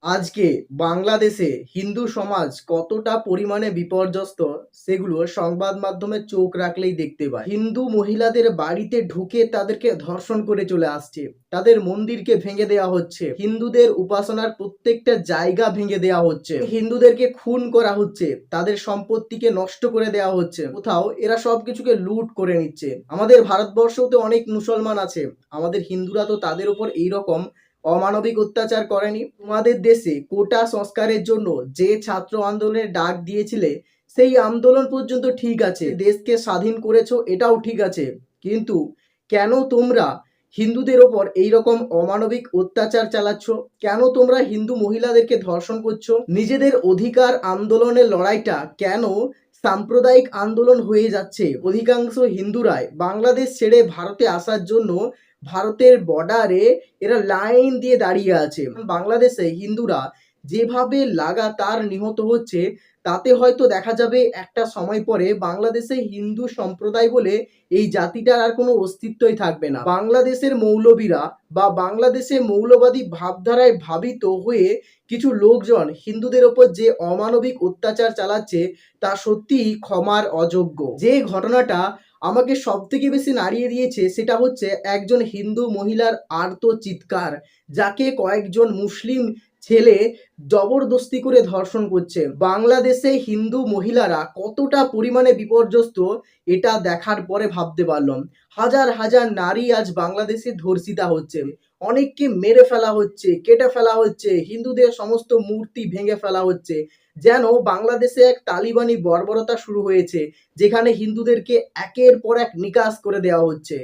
আজকে বাংলাদেশে হিন্দু সমাজ কতটা পরিমাণে বিপর্যস্ত সেগুলো সংবাদ মাধ্যমে চোখ রাখলেই দেখতে পায়। হিন্দু মহিলাদের বাড়িতে ঢুকে তাদেরকে ধর্ষণ করে চলে আসছে, তাদের মন্দিরকে ভেঙে দেওয়া হচ্ছে, হিন্দুদের উপাসনার প্রত্যেকটা জায়গা ভেঙে দেওয়া হচ্ছে, হিন্দুদেরকে খুন করা হচ্ছে, তাদের সম্পত্তিকে নষ্ট করে দেওয়া হচ্ছে, কোথাও এরা সবকিছুকে লুট করে নিচ্ছে। আমাদের ভারতবর্ষেও তো অনেক মুসলমান আছে, আমাদের হিন্দুরা তো তাদের উপর এইরকম অমানবিক অত্যাচার করেনি। তোমাদের দেশে কোটা সংস্কারের জন্য যে ছাত্র আন্দোলনের ডাক দিয়েছিলে, সেই আন্দোলন পর্যন্ত ঠিক আছে, দেশকে স্বাধীন করেছো, এটাও ঠিক আছে, কিন্তু কেন তোমরা হিন্দুদের ওপর এইরকম অমানবিক অত্যাচার চালাচ্ছ? কেন তোমরা হিন্দু মহিলাদেরকে ধর্ষণ করছো? নিজেদের অধিকার আন্দোলনের লড়াইটা কেন সাম্প্রদায়িক আন্দোলন হয়ে যাচ্ছে? অধিকাংশ হিন্দুরাই বাংলাদেশ ছেড়ে ভারতে আসার জন্য ভারতের বর্ডারে এরা লাইন দিয়ে দাঁড়িয়ে আছে। বাংলাদেশে হিন্দুরা যেভাবে লাগাতার নিহত হচ্ছে, তাতে হয়তো দেখা যাবে একটা সময় পরে বাংলাদেশে হিন্দু সম্প্রদায় বলে এই জাতিটার আর কোনো অস্তিত্বই থাকবে না। বাংলাদেশের মৌলবীরা বা বাংলাদেশে মৌলবাদী ভাবধারায় ভাবিত হয়ে কিছু লোকজন হিন্দুদের ওপর যে অমানবিক অত্যাচার চালাচ্ছে, তা সত্যিই ক্ষমার অযোগ্য। যে ঘটনাটা আমাকে সব থেকে বেশি নাড়িয়ে দিয়েছে সেটা হচ্ছে একজন হিন্দু মহিলার আর্ত চিৎকার, যাকে কয়েকজন মুসলিম ছেলে জবরদস্তি করে ধর্ষণ করছে। বাংলাদেশে হিন্দু মহিলারা কতটা পরিমাণে বিপর্যস্ত, এটা দেখার পরে ভাবতে পারলাম। হাজার হাজার নারী আজ বাংলাদেশে ধর্ষিতা হচ্ছে, অনেককে মেরে ফেলা হচ্ছে, কেটে ফেলা হচ্ছে, হিন্দুদের সমস্ত মূর্তি ভেঙে ফেলা হচ্ছে, যেন বাংলাদেশে এক তালিবানি বর্বরতা শুরু হয়েছে, যেখানে হিন্দুদেরকে একের পর এক নিকাশ করে দেওয়া হচ্ছে।